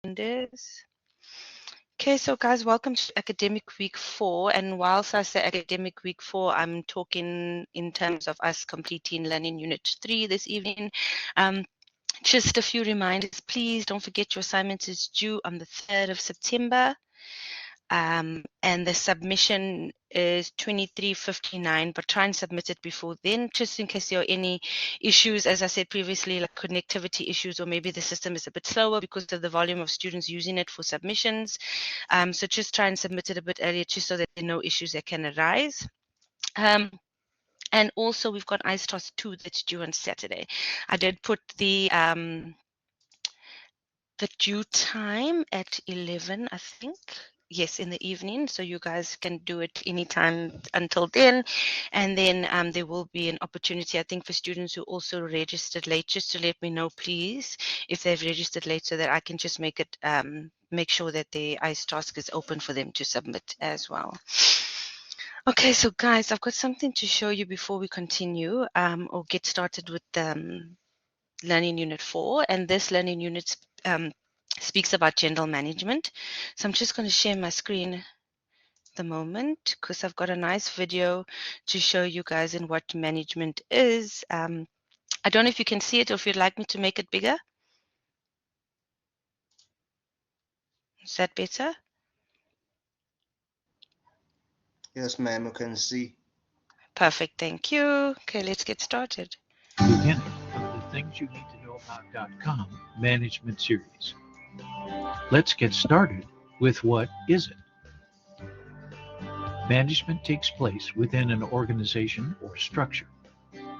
reminders. Okay, so guys, welcome to Academic Week 4. And whilst I say Academic Week 4, I'm talking in terms of us completing Learning Unit 3 this evening. Just a few reminders, please don't forget your assignment is due on the 3rd of September. And the submission is 23:59, but try and submit it before then, just in case there are any issues, as I said previously, like connectivity issues, or maybe the system is a bit slower because of the volume of students using it for submissions. So just try and submit it a bit earlier, just so that there are no issues that can arise. And also, we've got ISTOS 2 that's due on Saturday. I did put the due time at 11, I think. Yes, in the evening, so you guys can do it anytime until then. And then there will be an opportunity, I think, for students who also registered late, just to let me know, please, if they've registered late, so that I can just make it make sure that the ICE task is open for them to submit as well. Okay, so guys, I've got something to show you before we continue or get started with Learning Unit 4, and this Learning Unit speaks about general management. So I'm just going to share my screen at the moment, because I've got a nice video to show you guys in what management is. I don't know if you can see it, or if you'd like me to make it bigger. Is that better? Yes, ma'am, I can see. Perfect, thank you. Okay, let's get started. Beginning of the Things You Need to Know About.com Management Series. Let's get started with what is it? Management takes place within an organization or structure.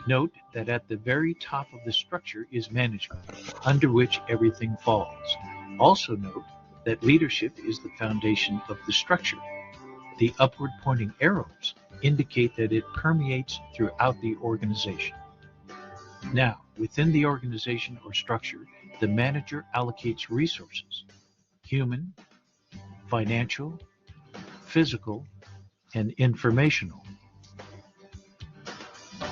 Note that at the very top of the structure is management, under which everything falls. Also note that leadership is the foundation of the structure. The upward pointing arrows indicate that it permeates throughout the organization. Now, within the organization or structure, the manager allocates resources: human, financial, physical, and informational,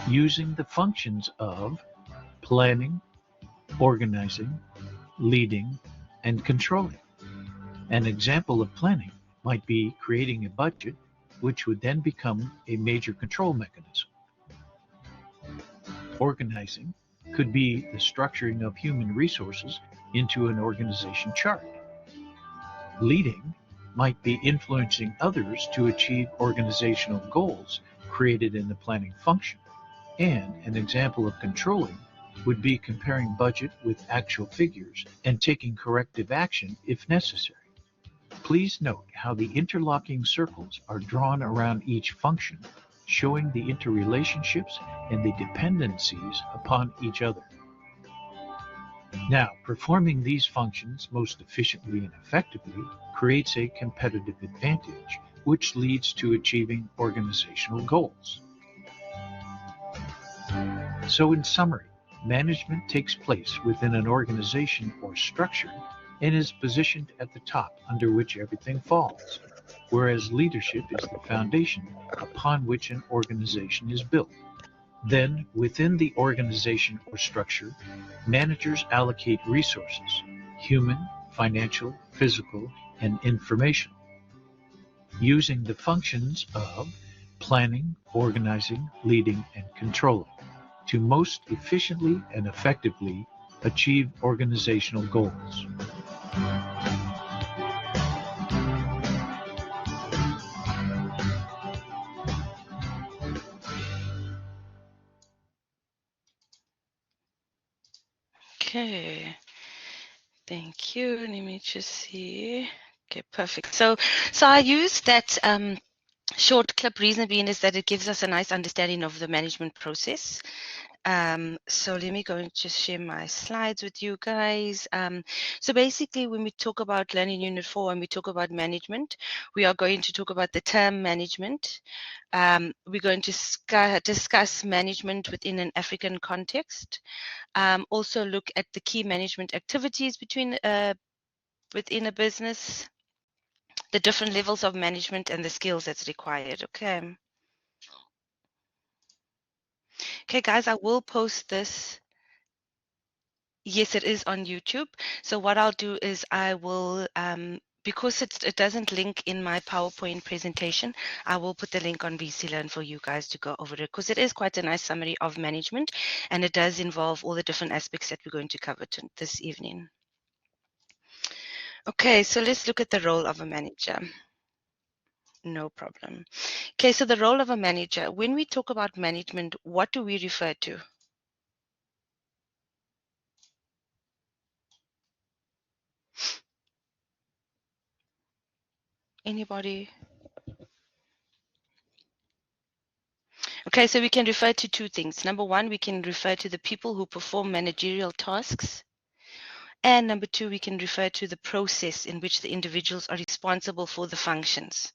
using the functions of planning, organizing, leading, and controlling. An example of planning might be creating a budget, which would then become a major control mechanism. Organizing could be the structuring of human resources into an organization chart. Leading might be influencing others to achieve organizational goals created in the planning function. And an example of controlling would be comparing budget with actual figures and taking corrective action if necessary. Please note how the interlocking circles are drawn around each function, showing the interrelationships and the dependencies upon each other. Now, performing these functions most efficiently and effectively creates a competitive advantage, which leads to achieving organizational goals. So in summary, management takes place within an organization or structure and is positioned at the top, under which everything falls, whereas leadership is the foundation upon which an organization is built. Then, within the organization or structure, managers allocate resources: human, financial, physical, and informational, using the functions of planning, organizing, leading, and controlling to most efficiently and effectively achieve organizational goals. Okay, thank you. Let me just see. Okay, perfect. So I use that short clip. Reason being is that it gives us a nice understanding of the management process. So let me go and just share my slides with you guys. So basically, when we talk about Learning Unit 4 and we talk about management, we are going to talk about the term management. We're going to discuss management within an African context. Also look at the key management activities within a business, the different levels of management, and the skills that's required. Okay. Okay, guys, I will post this Yes, it is on YouTube. So what I'll do is I will, because it doesn't link in my PowerPoint presentation, I will put the link on VC Learn for you guys to go over it because it is quite a nice summary of management and it does involve all the different aspects that we're going to cover this evening. Okay, so let's look at the role of a manager. No problem. Okay, so the role of a manager, when we talk about management, what do we refer to? Anybody? Okay, so we can refer to two things. Number one, we can refer to the people who perform managerial tasks. And number two, we can refer to the process in which the individuals are responsible for the functions.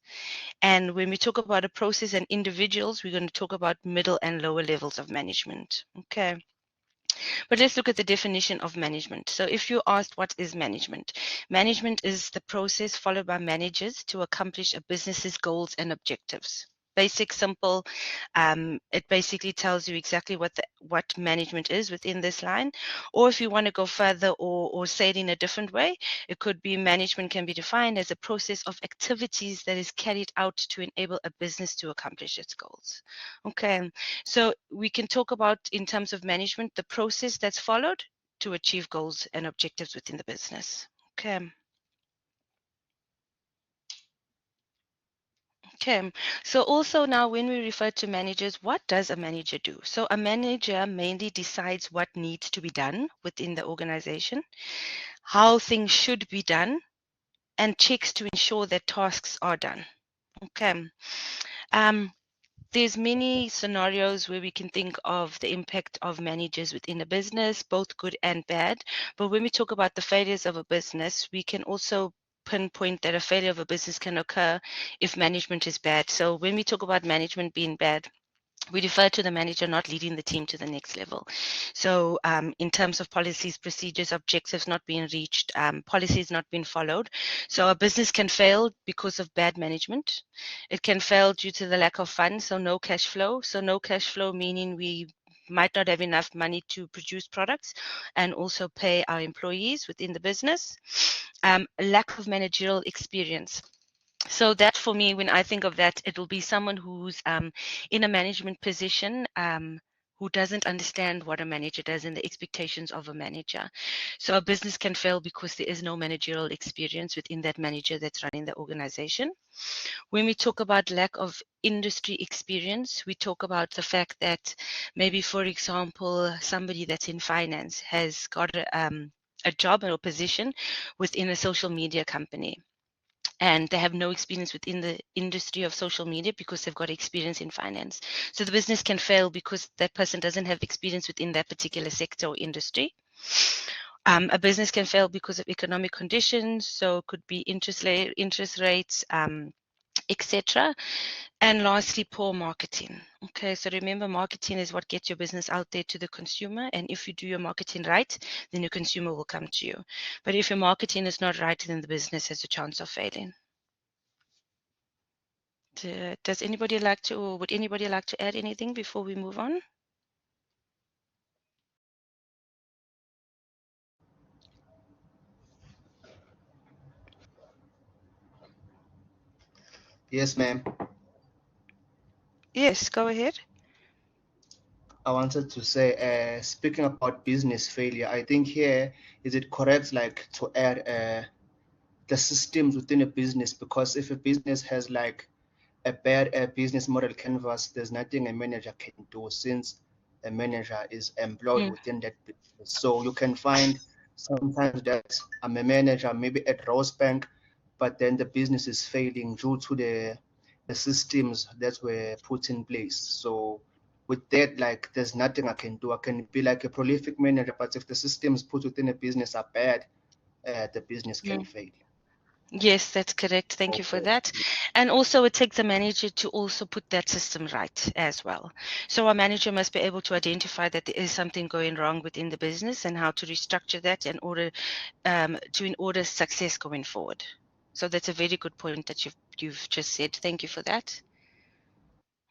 And when we talk about a process and individuals, we're going to talk about middle and lower levels of management. Okay. But let's look at the definition of management. So if you asked what is management? Management is the process followed by managers to accomplish a business's goals and objectives. Basic, simple. It basically tells you exactly what management is within this line. Or if you want to go further or say it in a different way, it could be management can be defined as a process of activities that is carried out to enable a business to accomplish its goals. Okay, so we can talk about in terms of management, the process that's followed to achieve goals and objectives within the business. Okay. Okay. So also now when we refer to managers, what does a manager do? So a manager mainly decides what needs to be done within the organization, how things should be done, and checks to ensure that tasks are done. Okay. Um, There's many scenarios where we can think of the impact of managers within a business, both good and bad. But when we talk about the failures of a business, we can also pinpoint that a failure of a business can occur if management is bad. So when we talk about management being bad, we refer to the manager not leading the team to the next level. So, in terms of policies, procedures, objectives not being reached, policies not being followed. So, a business can fail because of bad management. It can fail due to the lack of funds, so no cash flow. So, no cash flow meaning we might not have enough money to produce products and also pay our employees within the business. Lack of managerial experience. So that for me, when I think of that, it will be someone who's in a management position who doesn't understand what a manager does and the expectations of a manager. So a business can fail because there is no managerial experience within that manager that's running the organization. When we talk about lack of industry experience, we talk about the fact that maybe, for example, somebody that's in finance has got a job or a position within a social media company and they have no experience within the industry of social media because they've got experience in finance. So the business can fail because that person doesn't have experience within that particular sector or industry. A business can fail because of economic conditions, so it could be interest rates, etc. And lastly, poor marketing. Okay, so remember, marketing is what gets your business out there to the consumer. And if you do your marketing right, then your consumer will come to you. But if your marketing is not right, then the business has a chance of failing. Does anybody like to, or would anybody like to add anything before we move on? Yes, ma'am. Yes, go ahead. I wanted to say, speaking about business failure, I think here is it correct, like to add the systems within a business, because if a business has like a bad business model canvas, there's nothing a manager can do since a manager is employed Mm, within that business. So you can find sometimes that I'm a manager maybe at Rosebank, but then the business is failing due to the systems that were put in place. So with that, like there's nothing I can do. I can be like a prolific manager, but if the systems put within a business are bad, the business can mm. fail. Yes, that's correct. Thank you for Okay. that. And also, it takes a manager to also put that system right as well. So, a manager must be able to identify that there is something going wrong within the business and how to restructure that in order success going forward. So, that's a very good point that you've just said. Thank you for that.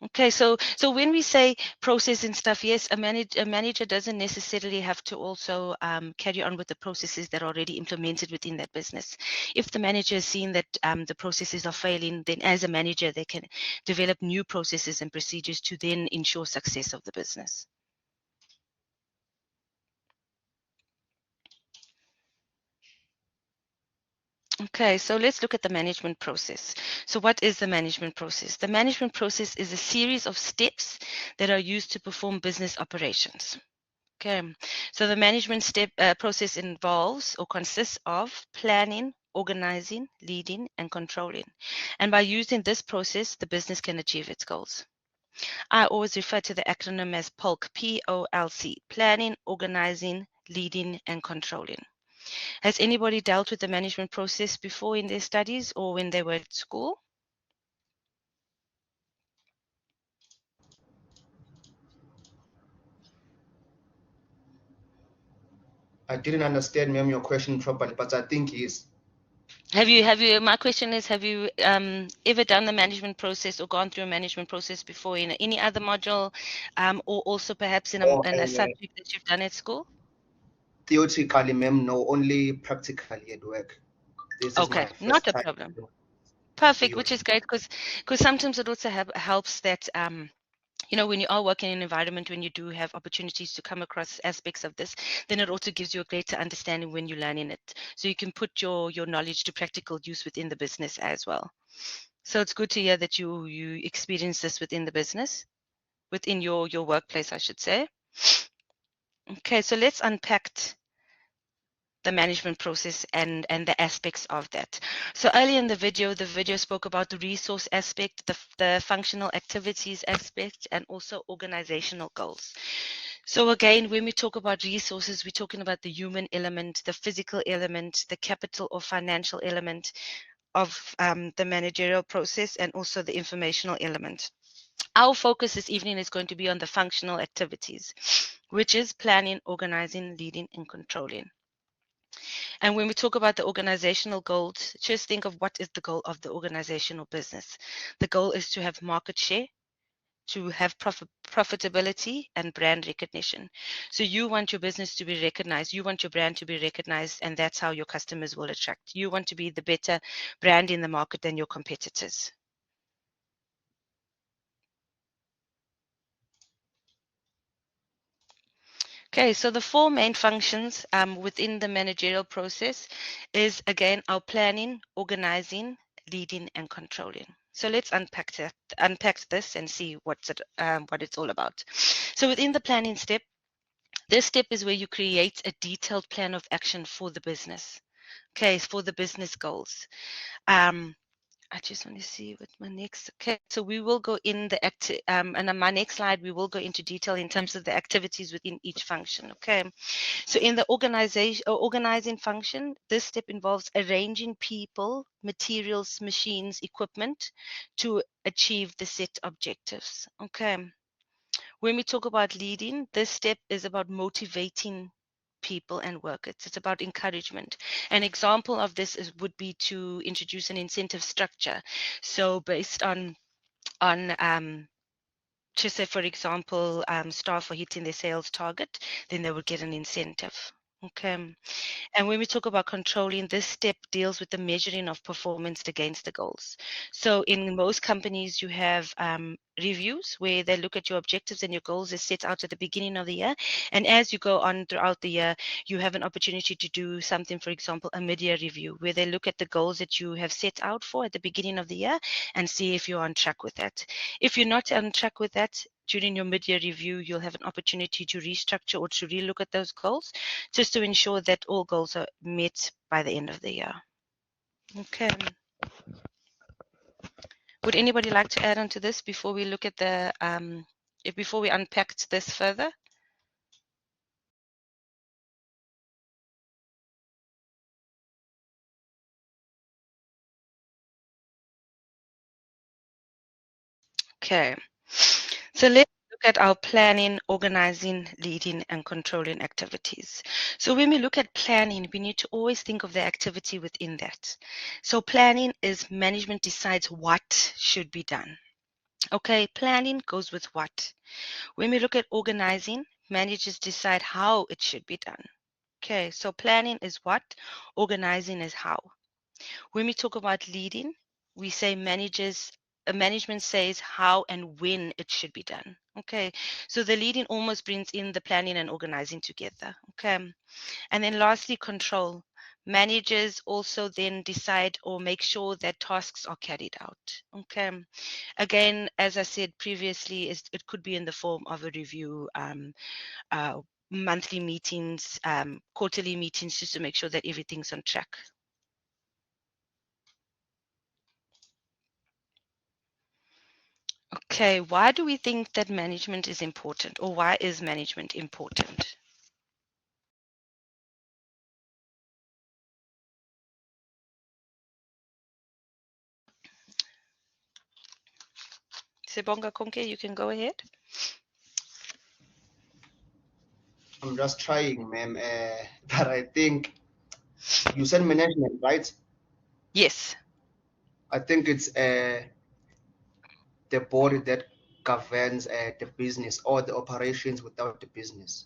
Okay, so when we say process and stuff, yes, a manager doesn't necessarily have to also carry on with the processes that are already implemented within that business. If the manager is seeing that the processes are failing, then as a manager, they can develop new processes and procedures to then ensure success of the business. Okay, so let's look at the management process. So what is the management process? The management process is a series of steps that are used to perform business operations. Okay, so the management process involves or consists of planning, organizing, leading, and controlling. And by using this process, the business can achieve its goals. I always refer to the acronym as POLC, P-O-L-C, planning, organizing, leading, and controlling. Has anybody dealt with the management process before in their studies or when they were at school? I didn't understand, ma'am, your question properly, but I think yes. My question is, have you ever done the management process or gone through a management process before in any other module, or also perhaps Or in a subject that you've done at school? theoretically, ma'am, no, only practically at work. This is Okay, my not first a time problem. in Perfect, which theory. is great because sometimes it also helps that when you are working in an environment, when you do have opportunities to come across aspects of this, then it also gives you a greater understanding when you're learning it. So you can put your knowledge to practical use within the business as well. So it's good to hear that you experience this within the business, within your workplace, I should say. Okay, so let's unpack the management process and the aspects of that. So earlier in the video spoke about the resource aspect, the functional activities aspect, and also organizational goals. So again, when we talk about resources, we're talking about the human element, the physical element, the capital or financial element of the managerial process, and also the informational element. Our focus this evening is going to be on the functional activities, which is planning, organizing, leading, and controlling. And when we talk about the organizational goals, just think of what is the goal of the organizational business. The goal is to have market share, to have profitability and brand recognition. So you want your business to be recognized, you want your brand to be recognized, and that's how your customers will attract. You want to be the better brand in the market than your competitors. Okay, so the four main functions within the managerial process is again our planning, organizing, leading, and controlling. So let's unpack this and see what it's all about. So within the planning step, this step is where you create a detailed plan of action for the business. Okay, for the business goals. Um, I just want to see what my next. Okay, so we will go in and on my next slide, we will go into detail in terms of the activities within each function. Okay, so in the organizing function, this step involves arranging people, materials, machines, equipment to achieve the set objectives. Okay, when we talk about leading, this step is about motivating people and workers. It's about encouragement. An example of this would be to introduce an incentive structure. So based on to say, for example, staff are hitting their sales target, then they would get an incentive. Okay. And when we talk about controlling, this step deals with the measuring of performance against the goals. So in most companies, you have reviews where they look at your objectives and your goals is set out at the beginning of the year. And as you go on throughout the year, you have an opportunity to do something, for example, a mid-year review, where they look at the goals that you have set out for at the beginning of the year and see if you're on track with that. If you're not on track with that, during your mid-year review, you'll have an opportunity to restructure or to relook at those goals just to ensure that all goals are met by the end of the year. Okay. Would anybody like to add on to this before we look at before we unpack this further? Okay. So let's look at our planning, organizing, leading, and controlling activities. So when we look at planning, we need to always think of the activity within that. So planning is management decides what should be done. Okay, planning goes with what? When we look at organizing, managers decide how it should be done. Okay, so planning is what, organizing is how. When we talk about leading, we say management says how and when it should be done. Okay, so the leading almost brings in the planning and organizing together. Okay, and then lastly, control. Managers also then decide or make sure that tasks are carried out. Okay, again, as I said previously, it could be in the form of a review, uh, monthly meetings, quarterly meetings, just to make sure that everything's on track. Okay, why do we think that management is important, or why is management important? Sebonga Konke, you can go ahead. I'm just trying, ma'am. But I think you said management, right? Yes. I think it's the body that governs the business or the operations without the business.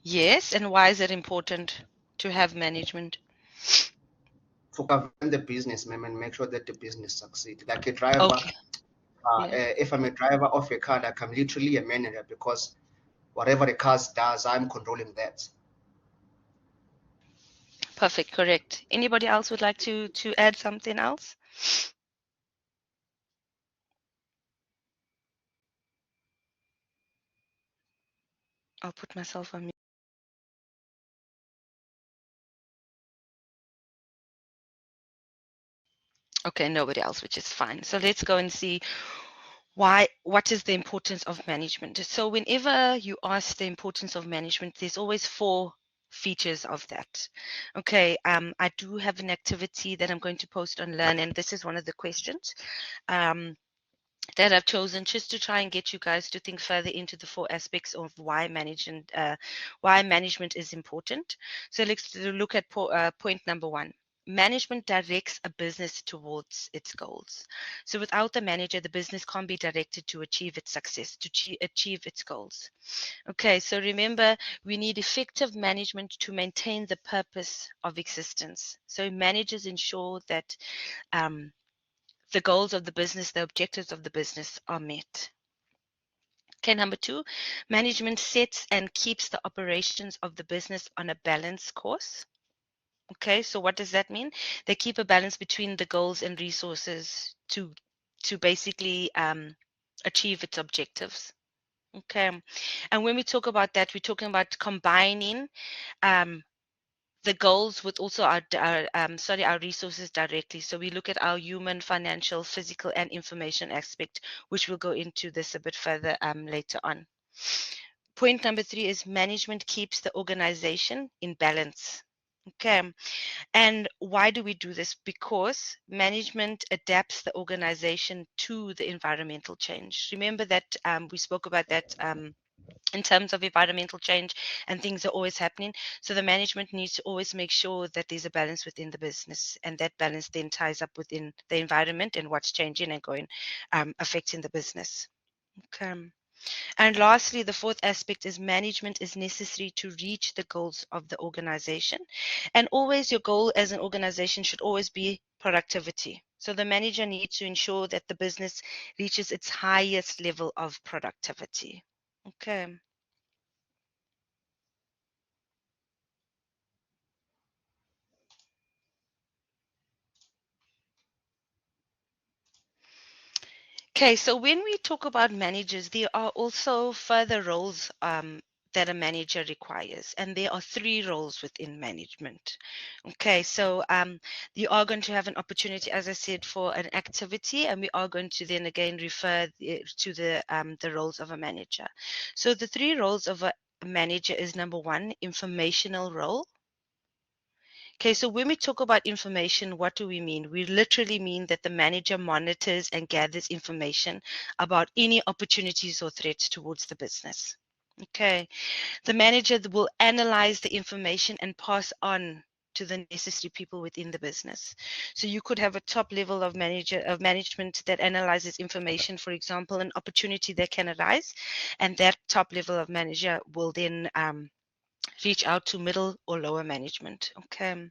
Yes, and why is it important to have management? To govern the business, ma'am, and make sure that the business succeeds. Like a driver, Okay. Yeah. if I'm a driver of a car, like I'm literally a manager because whatever the car does, I'm controlling that. Perfect. Correct. Anybody else would like to add something else? I'll put myself on mute. Okay, nobody else, which is fine. So let's go and see what is the importance of management. So whenever you ask the importance of management, there's always four features of that. Okay, I do have an activity that I'm going to post on Learn, and this is one of the questions. That I've chosen just to try and get you guys to think further into the four aspects of why management is important. So let's look at point number one. Management directs a business towards its goals. So without the manager, the business can't be directed to achieve its success, to achieve its goals. Okay, so remember, we need effective management to maintain the purpose of existence. So managers ensure that um, the goals of the business, the objectives of the business are met. Okay, number two, management sets and keeps the operations of the business on a balanced course. Okay, so what does that mean? They keep a balance between the goals and resources to basically achieve its objectives. Okay, and when we talk about that, we're talking about combining um, the goals with also our resources directly. So we look at our human, financial, physical, and information aspect, which we'll go into this a bit further later on. Point number three is management keeps the organization in balance. Okay, and why do we do this? Because management adapts the organization to the environmental change. Remember that we spoke about that in terms of environmental change, and things are always happening. So the management needs to always make sure that there's a balance within the business, and that balance then ties up within the environment and what's changing and going, affecting the business. Okay. And lastly, the fourth aspect is management is necessary to reach the goals of the organization. And always your goal as an organization should always be productivity. So the manager needs to ensure that the business reaches its highest level of productivity. Okay. Okay, so when we talk about managers, there are also further roles that a manager requires, and there are three roles within management. Okay, so you are going to have an opportunity, as I said, for an activity, and we are going to then again refer to the roles of a manager. So the three roles of a manager is number one, informational role. Okay, so when we talk about information, what do we mean? We literally mean that the manager monitors and gathers information about any opportunities or threats towards the business. Okay, the manager will analyze the information and pass on. to the necessary people within the business. So you could have a top level of management that analyzes information, for example, an opportunity that can arise, and that top level of manager will then reach out to middle or lower management. Okay.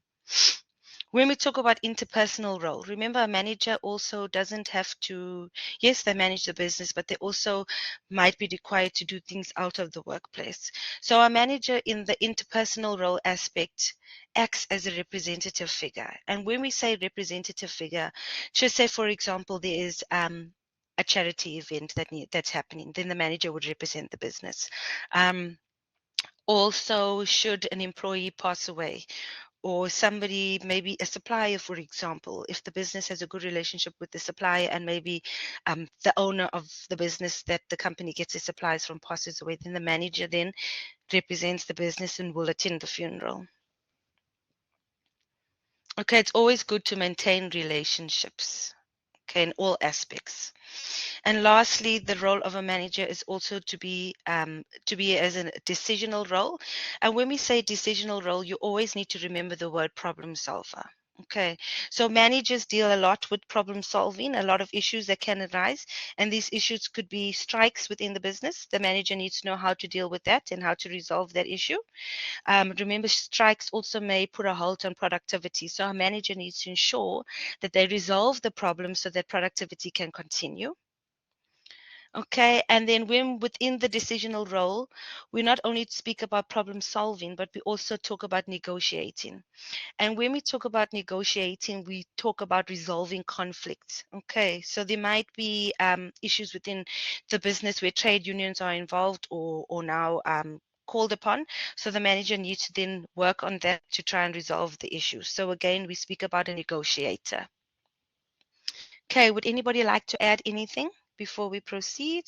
When we talk about interpersonal role, remember a manager also doesn't have to, yes, they manage the business, but they also might be required to do things out of the workplace. So a manager in the interpersonal role aspect acts as a representative figure. And when we say representative figure, just say, for example, there is a charity event that's happening, then the manager would represent the business. Also, should an employee pass away, or somebody, maybe a supplier, for example, if the business has a good relationship with the supplier and maybe the owner of the business that the company gets its supplies from passes away, then the manager then represents the business and will attend the funeral. Okay, it's always good to maintain relationships, okay, in all aspects. And lastly, the role of a manager is also to be as a decisional role. And when we say decisional role, you always need to remember the word problem solver. Okay, so managers deal a lot with problem solving, a lot of issues that can arise, and these issues could be strikes within the business. The manager needs to know how to deal with that and how to resolve that issue. Remember, strikes also may put a halt on productivity, so a manager needs to ensure that they resolve the problem so that productivity can continue. Okay, and then when within the decisional role, we not only speak about problem solving, but we also talk about negotiating. And when we talk about negotiating, we talk about resolving conflicts. Okay, so there might be issues within the business where trade unions are involved or now called upon. So the manager needs to then work on that to try and resolve the issue. So again, we speak about a negotiator. Okay, would anybody like to add anything before we proceed?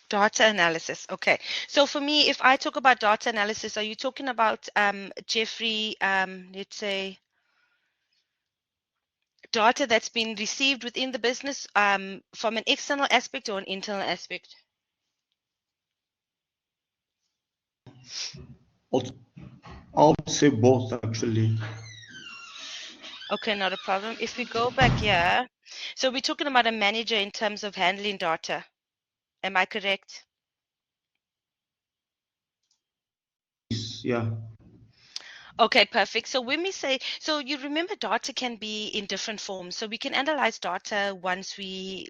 Data analysis. Okay. So for me, if I talk about data analysis, are you talking about Jeffrey, let's say data that's been received within the business from an external aspect or an internal aspect? Also, I would say both actually. Okay, not a problem. If we go back here, so we're talking about a manager in terms of handling data. Am I correct? Yeah. Okay, perfect. So when we say, so you remember data can be in different forms. So we can analyze data once when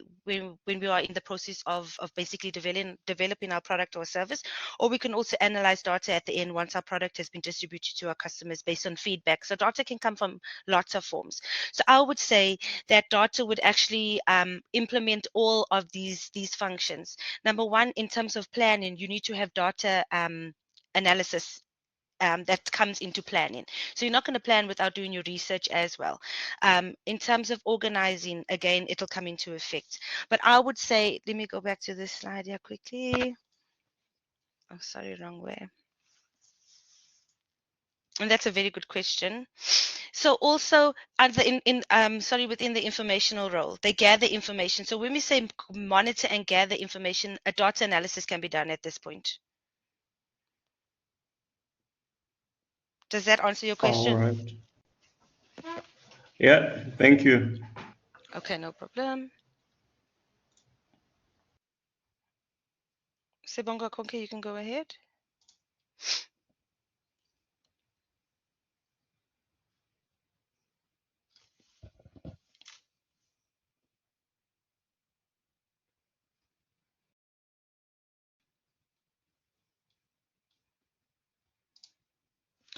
we are in the process of basically developing our product or service, or we can also analyze data at the end once our product has been distributed to our customers based on feedback. So data can come from lots of forms. So I would say that data would actually implement all of these functions. Number one, in terms of planning, you need to have data analysis that comes into planning. So you're not going to plan without doing your research as well. In terms of organizing, again, it'll come into effect. But I would say, let me go back to this slide here quickly. Oh, sorry, wrong way. And that's a very good question. So also within the informational role, they gather information. So when we say monitor and gather information, a data analysis can be done at this point. Does that answer your All question? right. Yeah, thank you. Okay, no problem. Sebonga Konke, you can go ahead.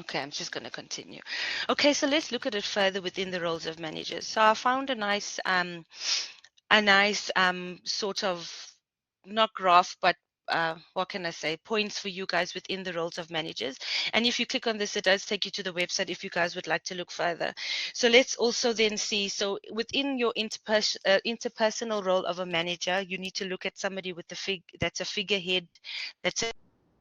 Okay, I'm just going to continue. Okay, so let's look at it further within the roles of managers. So I found a nice sort of not graph, but what can I say, points for you guys within the roles of managers. And if you click on this, it does take you to the website if you guys would like to look further. So let's also then see, so within your interpersonal role of a manager, you need to look at somebody with that's a figurehead, that's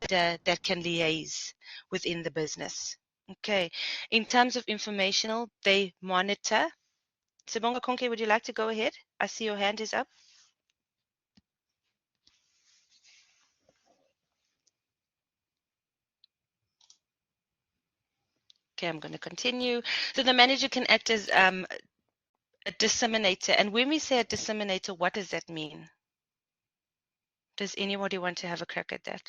that can liaise within the business. Okay. In terms of informational, they monitor. Sibonga Konke, would you like to go ahead? I see your hand is up. Okay, I'm going to continue. So the manager can act as a disseminator. And when we say a disseminator, what does that mean? Does anybody want to have a crack at that?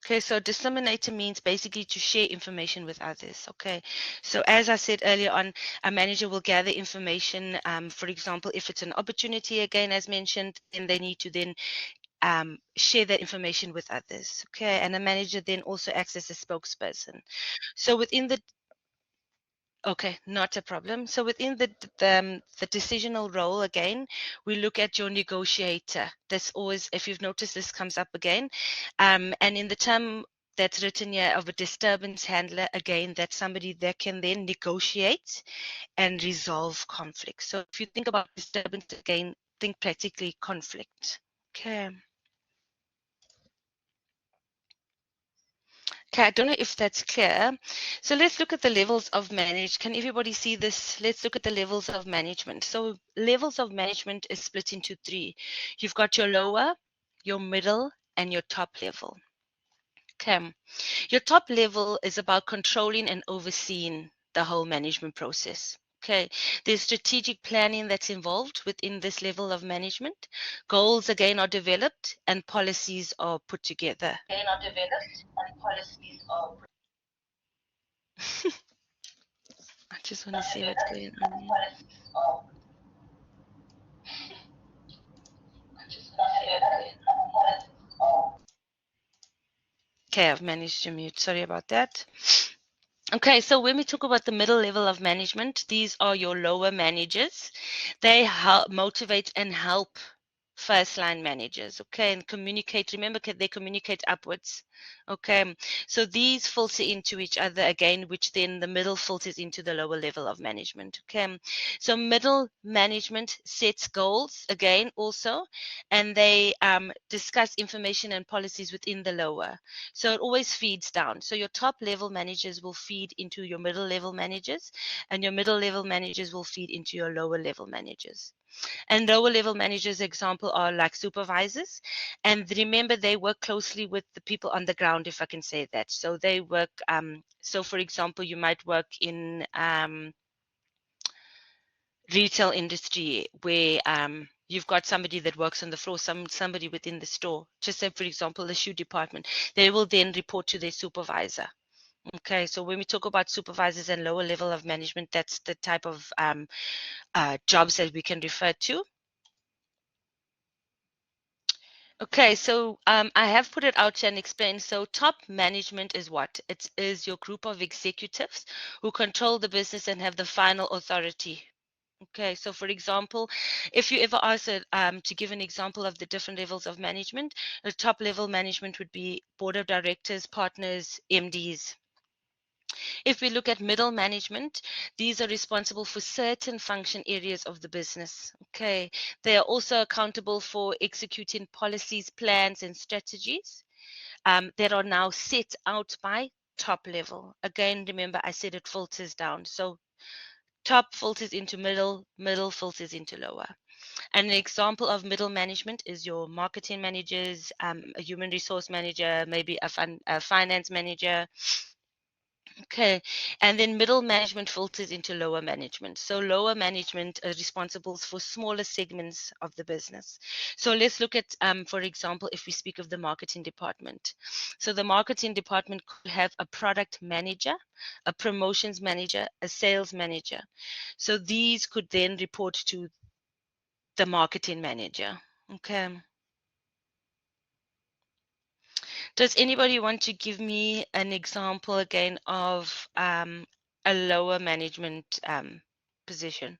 Okay, so disseminator means basically to share information with others. Okay, so as I said earlier on, a manager will gather information. For example, if it's an opportunity, again, as mentioned, then they need to then share that information with others. Okay, and a manager then also acts as a spokesperson. So within the Okay, not a problem. So within the decisional role, again, we look at your negotiator. This always, if you've noticed, this comes up again. And in the term that's written here of a disturbance handler, again, that's somebody that can then negotiate and resolve conflict. So if you think about disturbance again, think practically conflict. Okay. Okay, I don't know if that's clear. So let's look at the levels of manage. Can everybody see this? Let's look at the levels of management. So levels of management is split into three. You've got your lower, your middle, and your top level. Okay. Your top level is about controlling and overseeing the whole management process. Okay, there's strategic planning that's involved within this level of management. Goals again are developed and policies are put together. Again are developed and policies are I just want to see what's going on here. policies are just policies are Okay, I've managed to mute. Sorry about that. Okay, so when we talk about the middle level of management, these are your lower managers. They help motivate and help first line managers, okay, and communicate. Remember, they communicate upwards, okay. So these filter into each other again, which then the middle filters into the lower level of management, okay. So middle management sets goals again also, and they discuss information and policies within the lower. So it always feeds down. So your top level managers will feed into your middle level managers, and your middle level managers will feed into your lower level managers. And lower level managers, example, are like supervisors. And remember, they work closely with the people on the ground, if I can say that. So they work, so for example, you might work in retail industry where you've got somebody that works on the floor, somebody within the store, just say, for example, the shoe department. They will then report to their supervisor. Okay, so when we talk about supervisors and lower level of management, that's the type of jobs that we can refer to. Okay, so I have put it out here and explained. So top management is what? It is your group of executives who control the business and have the final authority. Okay, so for example, if you ever ask to give an example of the different levels of management, the top level management would be board of directors, partners, MDs. If we look at middle management, these are responsible for certain function areas of the business. Okay, they are also accountable for executing policies, plans, and strategies that are now set out by top level. Again, remember I said it filters down. So top filters into middle, middle filters into lower. And an example of middle management is your marketing managers, a human resource manager, maybe a finance manager. Okay, and then middle management filters into lower management. So lower management are responsible for smaller segments of the business. So let's look at, for example, if we speak of the marketing department. So the marketing department could have a product manager, a promotions manager, a sales manager. So these could then report to the marketing manager. Okay. Does anybody want to give me an example again of a lower management position?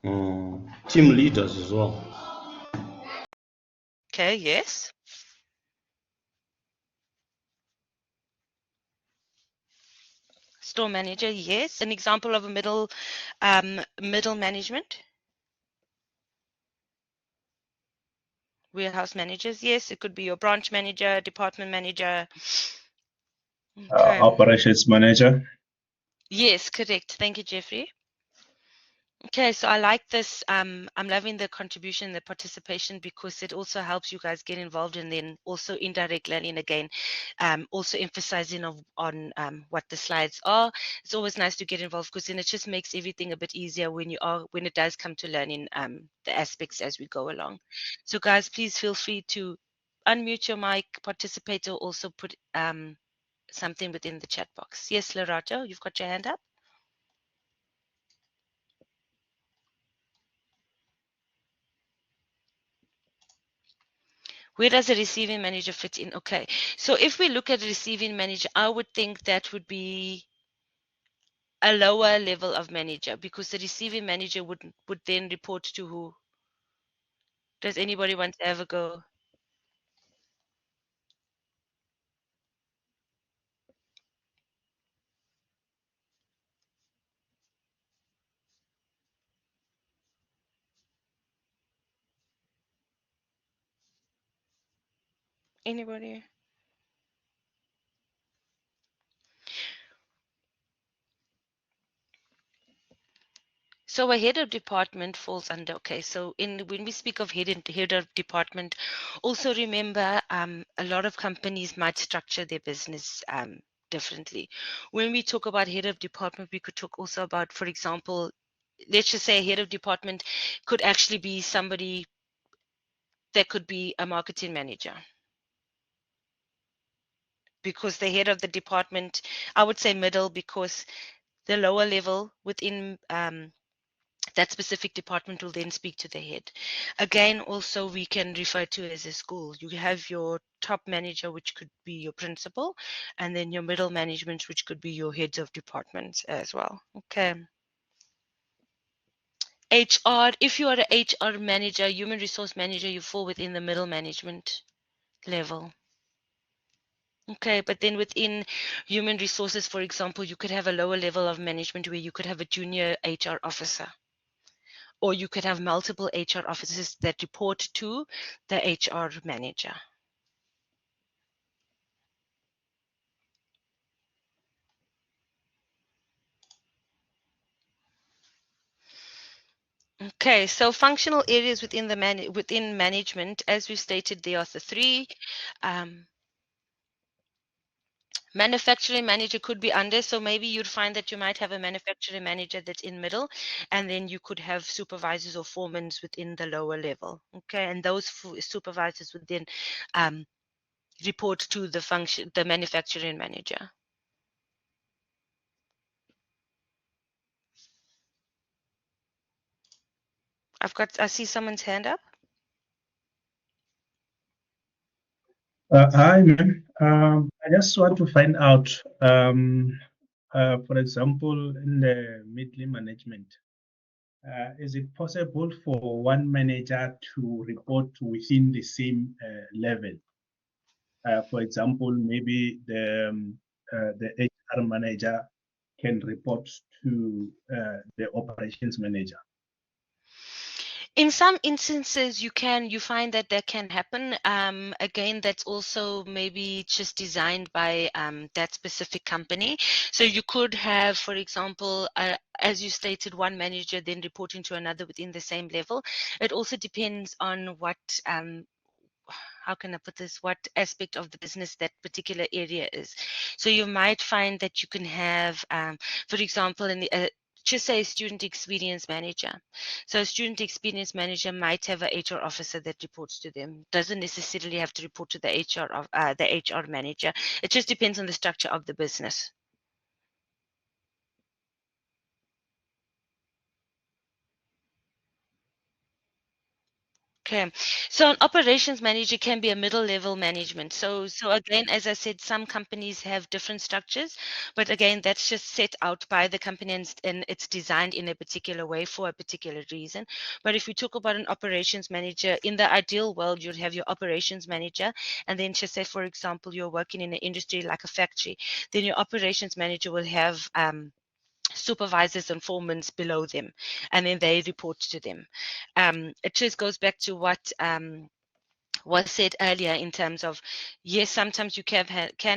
Team leaders as well. Okay, yes. Store manager, yes. An example of a middle management. Warehouse managers, yes. It could be your branch manager, department manager. Okay. Operations manager. Yes, correct. Thank you, Jeffrey. Okay, so I like this. I'm loving the contribution, the participation, because it also helps you guys get involved, and then also indirect learning again, also emphasizing on what the slides are. It's always nice to get involved because then it just makes everything a bit easier when it does come to learning the aspects as we go along. So guys, please feel free to unmute your mic, participate, or also put something within the chat box. Yes, Lerato, you've got your hand up. Where does a receiving manager fit in? Okay, so if we look at a receiving manager, I would think that would be a lower level of manager, because the receiving manager would then report to who? Does anybody want to ever go? Anybody? So a head of department falls under, okay, so when we speak of head of department, also remember a lot of companies might structure their business differently. When we talk about head of department, we could talk also about, for example, let's just say a head of department could actually be somebody that could be a marketing manager, because the head of the department, I would say middle, because the lower level within that specific department will then speak to the head. Again, also we can refer to as a school. You have your top manager, which could be your principal, and then your middle management, which could be your heads of departments as well. Okay. HR, if you are an HR manager, human resource manager, you fall within the middle management level. Okay, but then within human resources, for example, you could have a lower level of management where you could have a junior HR officer, or you could have multiple HR officers that report to the HR manager. Okay, so functional areas within within management, as we stated, there are the three. Um, Manufacturing manager could be under, so maybe you'd find that you might have a manufacturing manager that's in middle, and then you could have supervisors or foremen within the lower level. Okay, and those supervisors would then um, report to the manufacturing manager. I see someone's hand up. Hi, ma'am. I just want to find out, for example, in the middle management, is it possible for one manager to report within the same level? For example, maybe the HR manager can report to the operations manager. In some instances, you find that can happen. Again, that's also maybe just designed by that specific company. So you could have, for example, as you stated, one manager then reporting to another within the same level. It also depends on what how can I put this, what aspect of the business that particular area is. So you might find that you can have, for example, in the just say a student experience manager. So a student experience manager might have a HR officer that reports to them. Doesn't necessarily have to report to the HR manager. It just depends on the structure of the business. Okay, so an operations manager can be a middle level management. So again, as I said, some companies have different structures, but again, that's just set out by the company and it's designed in a particular way for a particular reason. But if we talk about an operations manager, in the ideal world, you'd have your operations manager, and then just say, for example, you're working in an industry like a factory, then your operations manager will have supervisors and foremen below them, and then they report to them. It just goes back to what was said earlier in terms of, yes, sometimes you can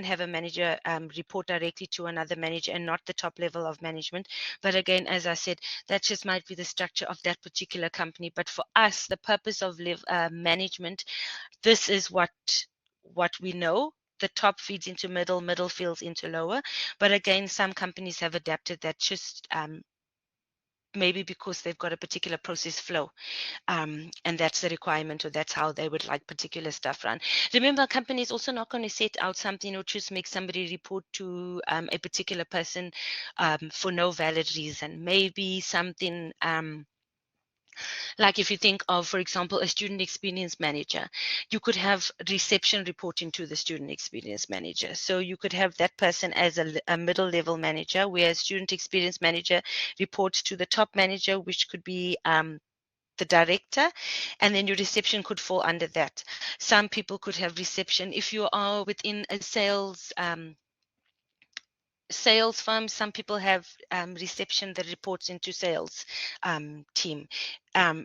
have a manager report directly to another manager and not the top level of management. But again, as I said, that just might be the structure of that particular company. But for us, the purpose of management, this is what we know. The top feeds into middle, middle feeds into lower. But again, some companies have adapted that just maybe because they've got a particular process flow, and that's the requirement, or that's how they would like particular stuff run. Remember, a company is also not going to set out something or just make somebody report to a particular person for no valid reason. Maybe something like if you think of, for example, a student experience manager, you could have reception reporting to the student experience manager. So you could have that person as a middle level manager, where a student experience manager reports to the top manager, which could be the director, and then your reception could fall under that. Some people could have reception if you are within a sales firm. Some people have reception that reports into sales team.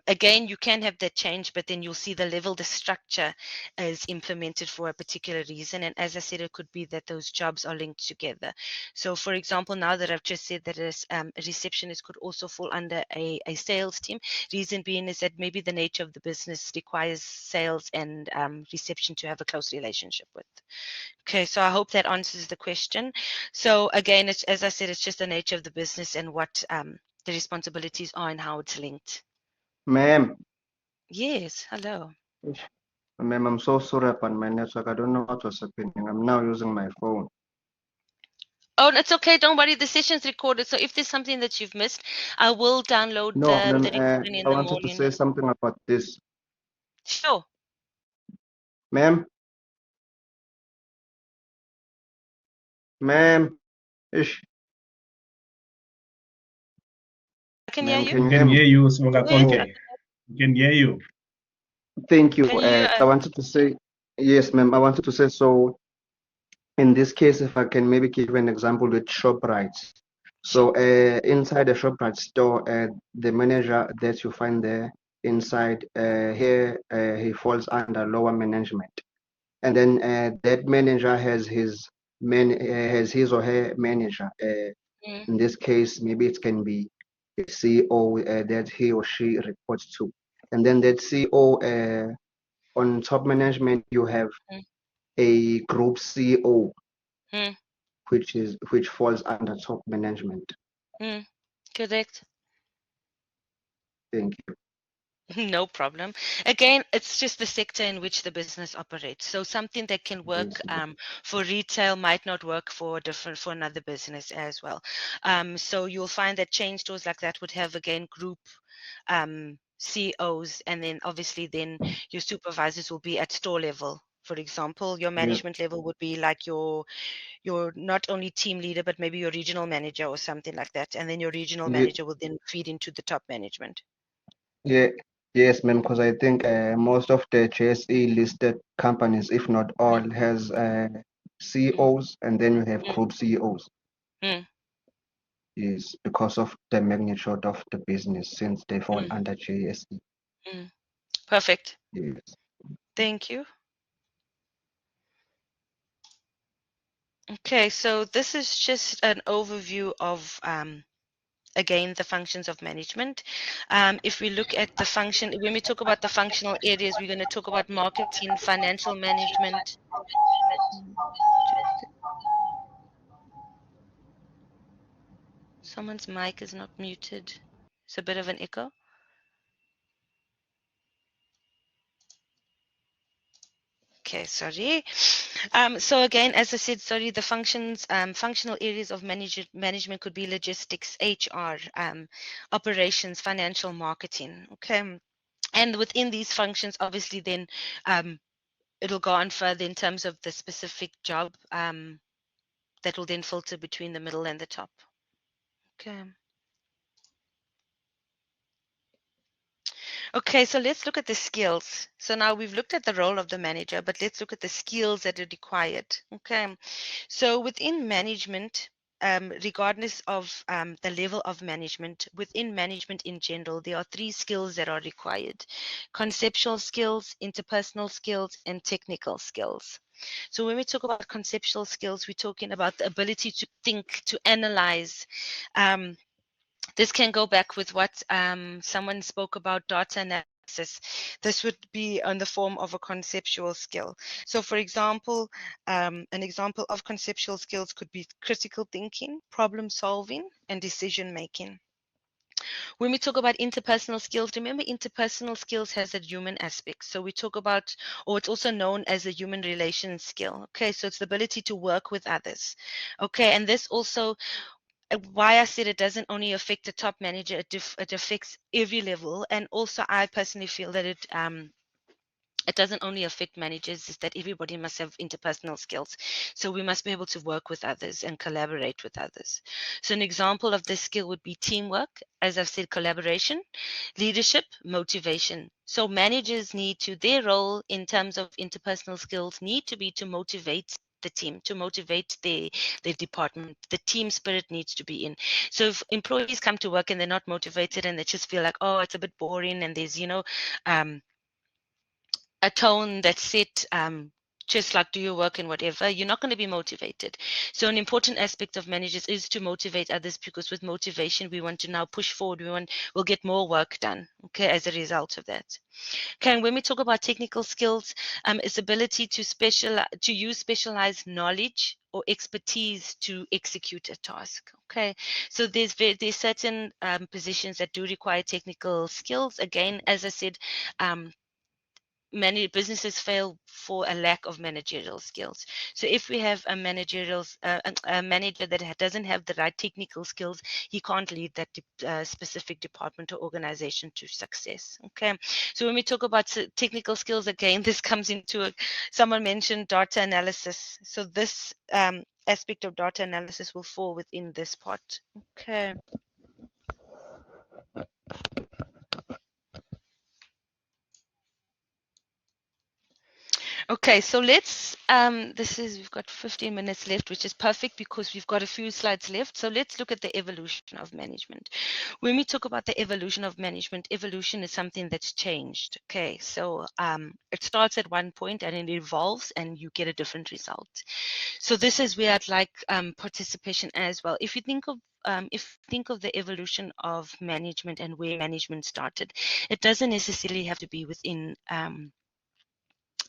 Again, you can have that change, but then you'll see the level, the structure is implemented for a particular reason. And as I said, it could be that those jobs are linked together. So for example, now that I've just said that a receptionist could also fall under a sales team, reason being is that maybe the nature of the business requires sales and reception to have a close relationship with. Okay, so I hope that answers the question. So again, it's, as I said, it's just the nature of the business and what the responsibilities are and how it's linked. Ma'am, Yes, hello. ma'am, I'm so sorry about my network. I don't know what was happening. I'm now using my phone. Oh, it's okay. Don't worry. The session's recorded. So if there's something that you've missed, I will download No, ma'am, the recording in I the wanted to morning. say something about this. Sure. Ma'am, ma'am, ish, I can hear ma'am, you. can We you can hear me? hear you, Go ahead. Oh, Sulakonke. We can hear you. thank you. Can you? I wanted to say, yes, ma'am, I wanted to say, so in this case, if I can maybe give an example with ShopRite. So inside the ShopRite store, the manager that you find there inside here, he falls under lower management. And then that manager has his or her manager. Mm, In this case, maybe it can be a CEO that he or she reports to. And then that CEO on top management, you have mm, a group CEO, mm, which falls under top management. mm. Correct. Thank you. No problem. Again, it's just the sector in which the business operates. So something that can work Yes, ma'am. for retail might not work for another business as well. So you'll find that chain stores like that would have again group CEOs, and then obviously then your supervisors will be at store level. For example, your Yeah, management level would be like your not only team leader but maybe your regional manager or something like that, and then your regional yeah, manager will then feed into the top management. yeah, yes, ma'am. Because I think most of the JSE listed companies, if not all, has Mm, CEOs, and then you have mm, group CEOs. mm, Yes, because of the magnitude of the business, since they fall mm, under JSE. mm. Perfect. Yes. Thank you. Okay, so this is just an overview of, again, the functions of management. If we look at the function, when we talk about the functional areas, we're going to talk about marketing, financial management. Mm, just- Someone's mic is not muted. It's a bit of an echo. Okay, sorry. So again, as I said, sorry, the functional areas of management could be logistics, HR, operations, financial marketing. Okay. And within these functions, obviously, then it'll go on further in terms of the specific job that will then filter between the middle and the top. Okay. Okay, so let's look at the skills. So now we've looked at the role of the manager, but let's look at the skills that are required. Okay, so within management, regardless of the level of management, within management in general, there are 3 skills that are required: conceptual skills, interpersonal skills, and technical skills. So when we talk about conceptual skills, we're talking about the ability to think, to analyze. This can go back with what someone spoke about, data analysis. This would be on the form of a conceptual skill. So for example, an example of conceptual skills could be critical thinking, problem solving, and decision making. When we talk about interpersonal skills, remember interpersonal skills has a human aspect. So we talk about, or it's also known as a human relations skill. Okay, so it's the ability to work with others. Okay, and this also, why I said it doesn't only affect the top manager, it affects every level. And also I personally feel that it doesn't only affect managers, is that everybody must have interpersonal skills. So we must be able to work with others and collaborate with others. So an example of this skill would be teamwork, as I've said, collaboration, leadership, motivation. So managers need to, their role in terms of interpersonal skills need to be to motivate the team, to motivate their department. The team spirit needs to be in. So if employees come to work and they're not motivated and they just feel like, oh, it's a bit boring, and there's, a tone that's set, just like do your work and whatever, you're not going to be motivated. So an important aspect of managers is to motivate others, because with motivation we want to now push forward, we'll get more work done, okay, as a result of that. Okay, and when we talk about technical skills, it's ability to use specialized knowledge or expertise to execute a task. Okay, so there's certain positions that do require technical skills. Again, as I said, many businesses fail for a lack of managerial skills. So if we have a manager that doesn't have the right technical skills, he can't lead that specific department or organization to success. Okay, so when we talk about technical skills, again, this comes into someone mentioned data analysis. So this aspect of data analysis will fall within this part. Okay. Okay, so let's, we've got 15 minutes left, which is perfect because we've got a few slides left. So let's look at the evolution of management. When we talk about the evolution of management, evolution is something that's changed. Okay, so it starts at one point and it evolves and you get a different result. So this is where I'd like participation as well. If you think of the evolution of management and where management started, it doesn't necessarily have to be within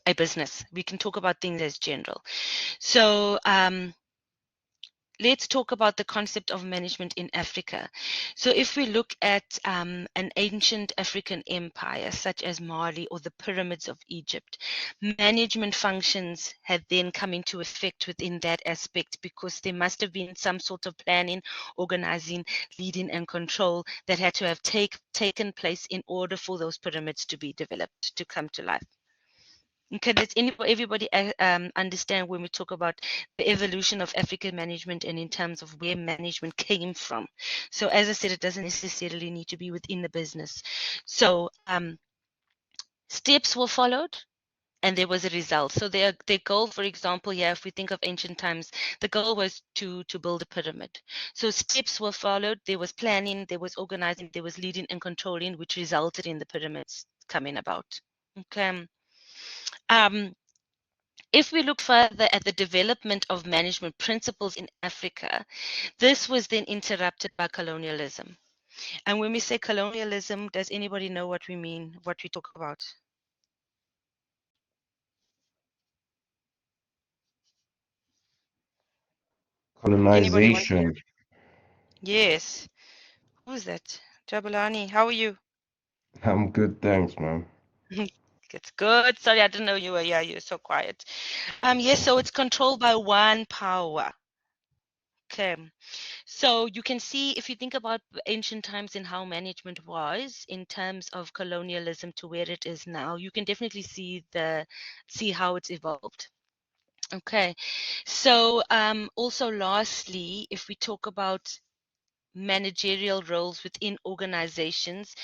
a business. We can talk about things as general. So let's talk about the concept of management in Africa. So if we look at an ancient African empire such as Mali or the pyramids of Egypt, management functions had then come into effect within that aspect, because there must have been some sort of planning, organizing, leading and control that had to have taken place in order for those pyramids to be developed, to come to life. Okay, does everybody understand when we talk about the evolution of African management and in terms of where management came from? So as I said, it doesn't necessarily need to be within the business. So steps were followed and there was a result. So their goal, for example, if we think of ancient times, the goal was to build a pyramid. So steps were followed, there was planning, there was organizing, there was leading and controlling, which resulted in the pyramids coming about. Okay. If we look further at the development of management principles in Africa, this was then interrupted by colonialism. And when we say colonialism, does anybody know what we mean, what we talk about? Anybody want to? Colonization. Yes. Who's that? Jabulani, how are you? I'm good, thanks, man. It's good. Sorry, I didn't know you were here. You're so quiet. Yes, so it's controlled by one power. Okay. So you can see, if you think about ancient times and how management was in terms of colonialism to where it is now, you can definitely see how it's evolved. Okay. So also lastly, if we talk about managerial roles within organizations,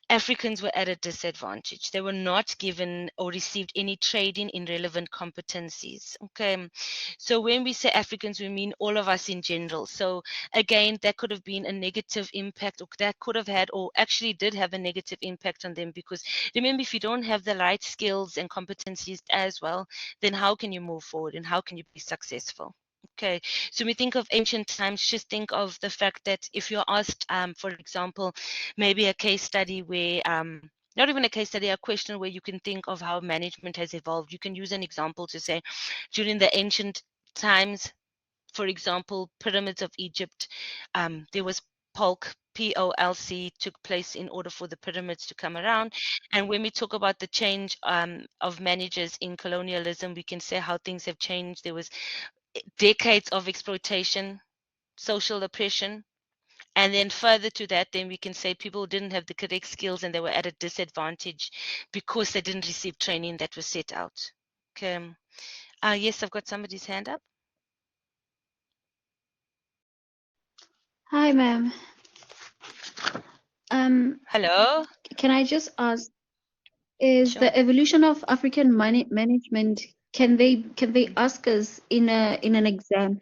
Africans were at a disadvantage. They were not given or received any training in relevant competencies. Okay. So when we say Africans, we mean all of us in general. So again, that could have been a negative impact, or that could have had, or actually did have a negative impact on them, because remember, if you don't have the right skills and competencies as well, then how can you move forward and how can you be successful? Okay, so when we think of ancient times, just think of the fact that if you're asked, for example, maybe a case study where, not even a case study, a question where you can think of how management has evolved. You can use an example to say, during the ancient times, for example, pyramids of Egypt, there was polk, POLC, took place in order for the pyramids to come around. And when we talk about the change of managers in colonialism, we can say how things have changed. There was decades of exploitation, social oppression, and then further to that, then we can say people didn't have the correct skills and they were at a disadvantage because they didn't receive training that was set out. Okay. Yes, I've got somebody's hand up. Hi, ma'am. Hello. Can I just ask, is Sure. the evolution of African management, can they ask us in an exam?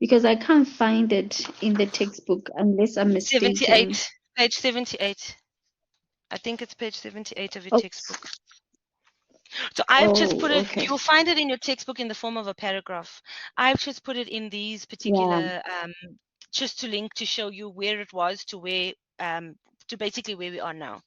Because I can't find it in the textbook unless I'm mistaken. 78, page 78. I think it's page 78 of your Oh, textbook. So I've just put oh, it, okay. you'll find it in your textbook in the form of a paragraph. I've just put it in these Yeah. particular, just to link to show you where it was to where, to basically where we are now.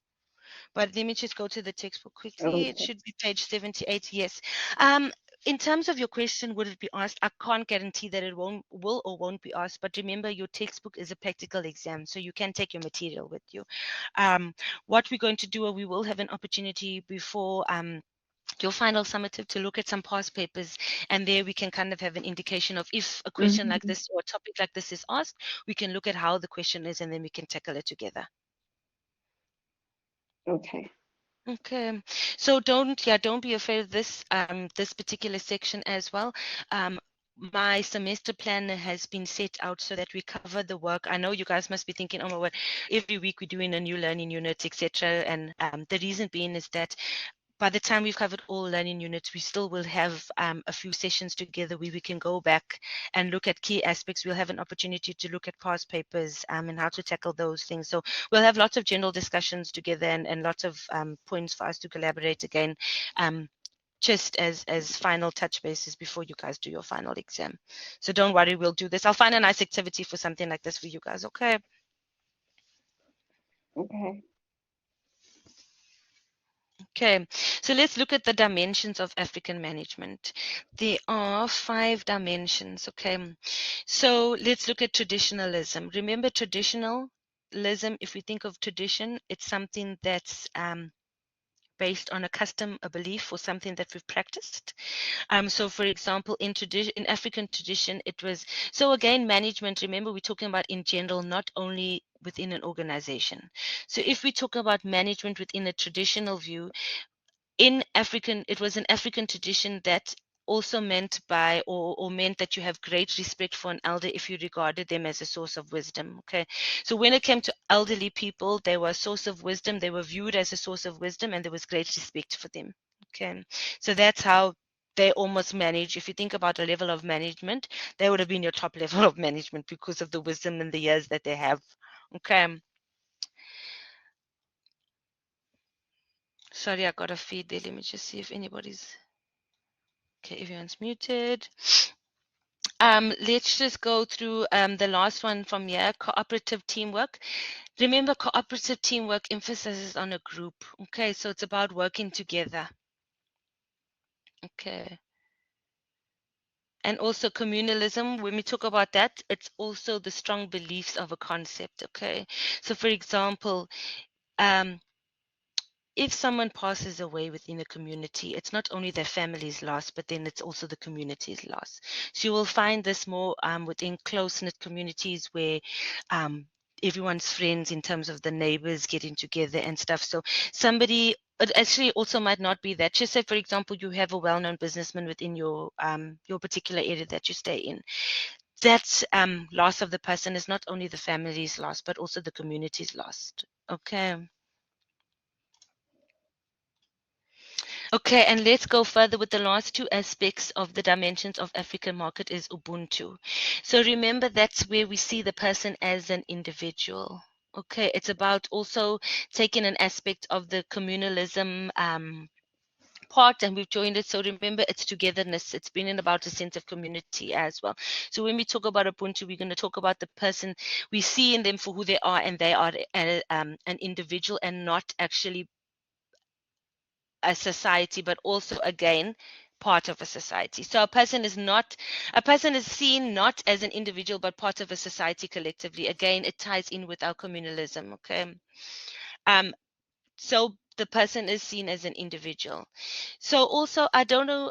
But let me just go to the textbook quickly. It Okay. should be page 78. Yes. Um, in terms of your question, would it be asked? I can't guarantee that it will or won't be asked. But remember, your textbook is a practical exam, so you can take your material with you. What we're going to do, we will have an opportunity before your final summative to look at some past papers, and there we can kind of have an indication of if a question like Hmm. this or a topic like this is asked, we can look at how the question is, and then we can tackle it together. Okay. Okay, so don't be afraid of this particular section as well. My semester plan has been set out so that we cover the work. I know you guys must be thinking, oh my word, every week we're doing a new learning unit, etc. And the reason being is that by the time we've covered all learning units, we still will have a few sessions together where we can go back and look at key aspects. We'll have an opportunity to look at past papers and how to tackle those things. So we'll have lots of general discussions together and lots of points for us to collaborate again, just as final touch bases before you guys do your final exam. So don't worry, we'll do this. I'll find a nice activity for something like this for you guys, okay? Okay. Okay, so let's look at the dimensions of African management. There are 5 dimensions, okay? So let's look at traditionalism. Remember, traditionalism, if we think of tradition, it's something that's based on a custom, a belief, or something that we've practiced. So for example, in African tradition, it was, so again, management, remember we're talking about in general, not only within an organization. So if we talk about management within a traditional view, it was an African tradition that also meant by or meant that you have great respect for an elder if you regarded them as a source of wisdom. Okay. So when it came to elderly people, they were a source of wisdom, they were viewed as a source of wisdom, and there was great respect for them. Okay. So that's how they almost manage. If you think about a level of management, they would have been your top level of management because of the wisdom and the years that they have. Okay. Sorry, I got a feed there. Let me just see if anybody's okay. Everyone's muted. Let's just go through the last one from here, cooperative teamwork. Remember, cooperative teamwork emphasizes on a group. Okay, so it's about working together. Okay. And also communalism, when we talk about that, it's also the strong beliefs of a concept. Okay. So for example, um, if someone passes away within a community, it's not only their family's loss, but then it's also the community's loss. So you will find this more within close-knit communities where everyone's friends in terms of the neighbors getting together and stuff. So somebody, it actually also might not be that. Just say, for example, you have a well-known businessman within your particular area that you stay in. That loss of the person is not only the family's loss, but also the community's loss. Okay. Okay, and let's go further with the last two aspects of the dimensions of African market is Ubuntu. So remember, that's where we see the person as an individual. Okay, it's about also taking an aspect of the communalism part, and we've joined it. So remember, it's togetherness. It's bringing about a sense of community as well. So when we talk about Ubuntu, we're going to talk about the person we see in them for who they are, and they are an individual and not actually a society, but also again part of a society. So a person is seen not as an individual but part of a society collectively. Again, it ties in with our communalism. Okay. So the person is seen as an individual. So also, I don't know,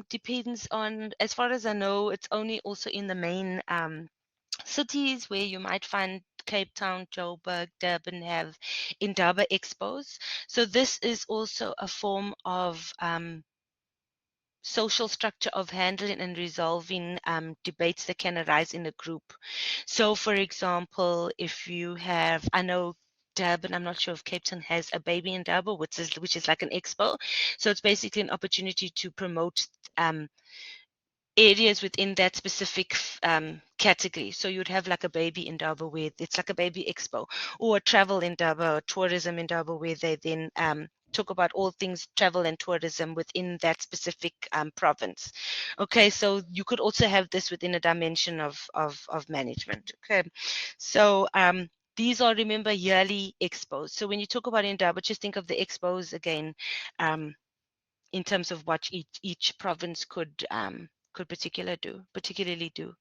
depends on, as far as I know, it's only also in the main cities where you might find Cape Town, Joburg, Durban have Indaba expos. So this is also a form of social structure of handling and resolving debates that can arise in a group. So for example, if you have, I know Durban, I'm not sure if Cape Town has a baby in Durban, which is like an expo. So it's basically an opportunity to promote areas within that specific category. So you'd have like a baby in Durban where it's like a baby expo, or a travel in Durban, or tourism in Durban where they then talk about all things travel and tourism within that specific province. Okay, so you could also have this within a dimension of management. Okay, so these are, remember, yearly expos. So when you talk about Indaba, just think of the expos again, in terms of what each province could particularly do.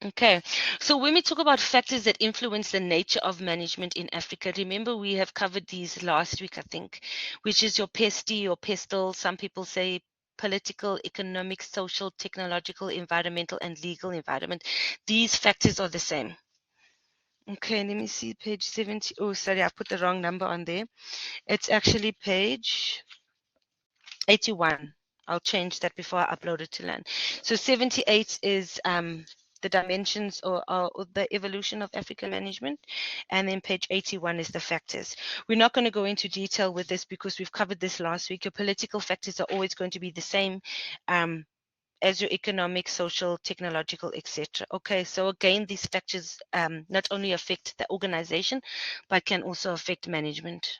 Okay, so when we talk about factors that influence the nature of management in Africa, remember we have covered these last week, I think, which is your PESTI or PESTLE. Some people say political, economic, social, technological, environmental, and legal environment. These factors are the same. Okay, let me see page 70. Oh, sorry, I put the wrong number on there. It's actually page 81. I'll change that before I upload it to LAN. So 78 is the dimensions or the evolution of African management. And then page 81 is the factors. We're not going to go into detail with this because we've covered this last week. Your political factors are always going to be the same as your economic, social, technological, etc. Okay, so again, these factors not only affect the organization, but can also affect management.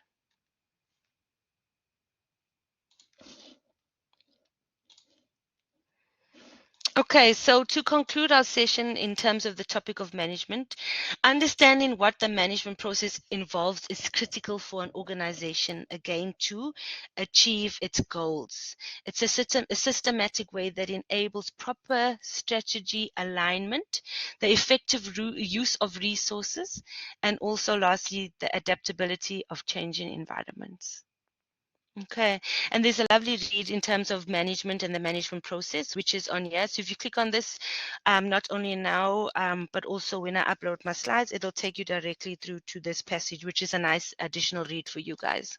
Okay, so to conclude our session in terms of the topic of management, understanding what the management process involves is critical for an organization, again, to achieve its goals. It's a systematic way that enables proper strategy alignment, the effective use of resources, and also, lastly, the adaptability of changing environments. Okay, and there's a lovely read in terms of management and the management process, which is on here. So if you click on this, not only now, but also when I upload my slides, it'll take you directly through to this passage, which is a nice additional read for you guys.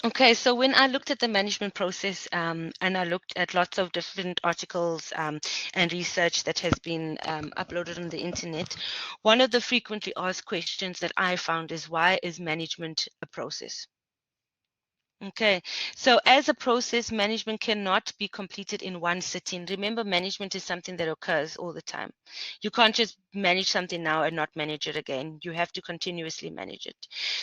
Okay, so when I looked at the management process and I looked at lots of different articles and research that has been uploaded on the internet, one of the frequently asked questions that I found is, why is management a process? Okay, so as a process, management cannot be completed in one sitting. Remember, management is something that occurs all the time. You can't just manage something now and not manage it again. You have to continuously manage it.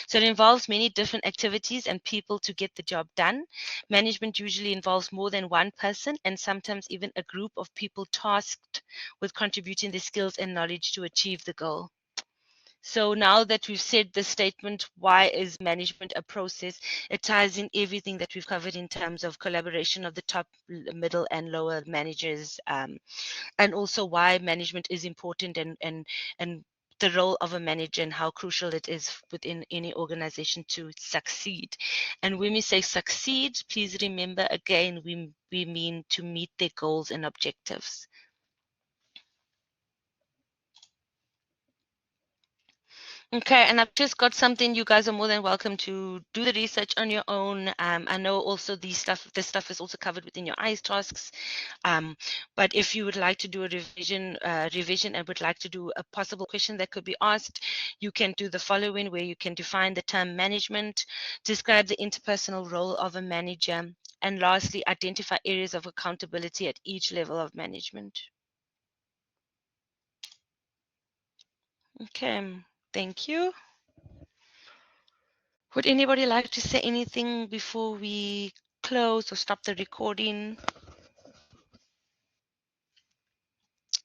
So it involves many different activities and people to get the job done. Management usually involves more than one person and sometimes even a group of people tasked with contributing their skills and knowledge to achieve the goal. So now that we've said the statement, why is management a process, it ties in everything that we've covered in terms of collaboration of the top, middle, and lower managers, and also why management is important and the role of a manager and how crucial it is within any organization to succeed. And when we say succeed, please remember again, we mean to meet their goals and objectives. Okay, and I've just got something. You guys are more than welcome to do the research on your own. I know also this stuff is also covered within your ICE tasks. But if you would like to do a revision and would like to do a possible question that could be asked, you can do the following, where you can define the term management, describe the interpersonal role of a manager, and lastly, identify areas of accountability at each level of management. Okay, thank you. Would anybody like to say anything before we close or stop the recording?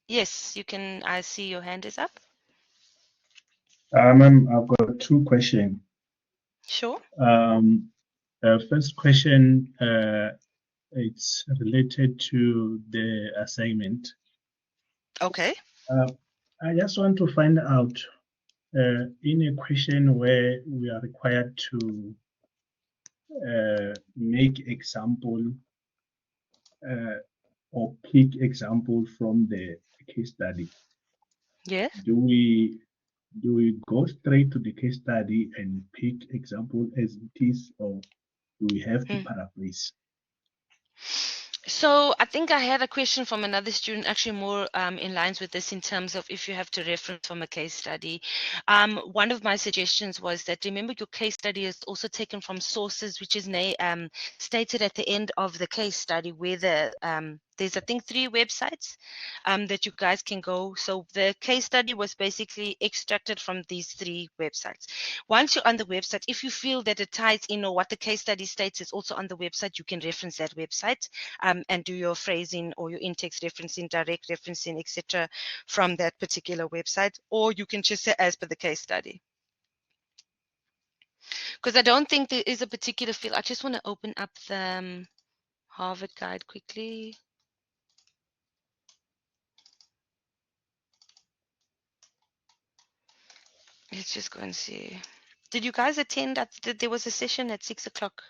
Yes, you can. I see your hand is up. Ma'am, I've got two questions. Sure. First question, it's related to the assignment. Okay. I just want to find out, in a question where we are required to make example or pick example from the case study. Yes. Do we go straight to the case study and pick example as it is, or do we have to paraphrase? So I think I had a question from another student, actually more in lines with this, in terms of if you have to reference from a case study. One of my suggestions was that, remember, your case study is also taken from sources, which is stated at the end of the case study, where there's, I think, 3 websites that you guys can go. So the case study was basically extracted from these 3 websites. Once you're on the website, if you feel that it ties in, or what the case study states is also on the website, you can reference that website and do your phrasing or your in-text referencing, direct referencing, etc. from that particular website, or you can just say as per the case study. Because I don't think there is a particular field. I just want to open up the Harvard guide quickly. Let's just go and see. Did you guys attend? There was a session at 6 o'clock.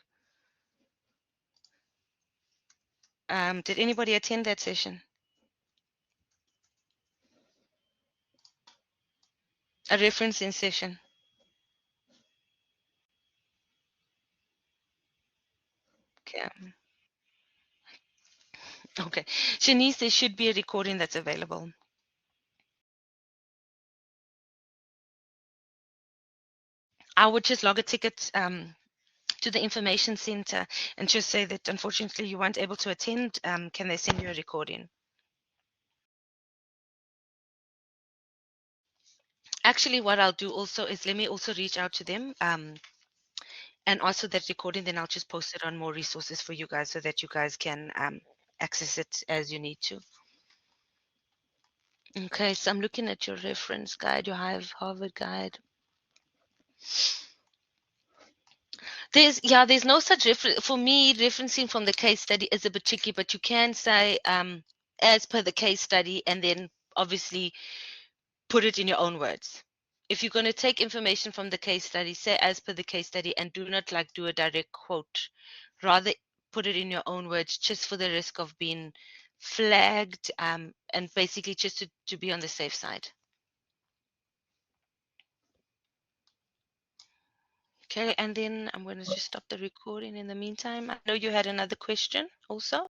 Did anybody attend that session? A referencing session. Okay. Okay. Shanice, there should be a recording that's available. I would just log a ticket to the information center and just say that unfortunately you weren't able to attend. Can they send you a recording? Actually, what I'll do also is let me also reach out to them and also that recording, then I'll just post it on more resources for you guys so that you guys can access it as you need to. Okay, so I'm looking at your reference guide, your Harvard guide. There's no such reference. For me, referencing from the case study is a bit tricky, but you can say as per the case study, and then obviously put it in your own words. If you're going to take information from the case study, say as per the case study, and do not do a direct quote. Rather, put it in your own words, just for the risk of being flagged, and basically just to be on the safe side. Okay, and then I'm going to just stop the recording in the meantime. I know you had another question also.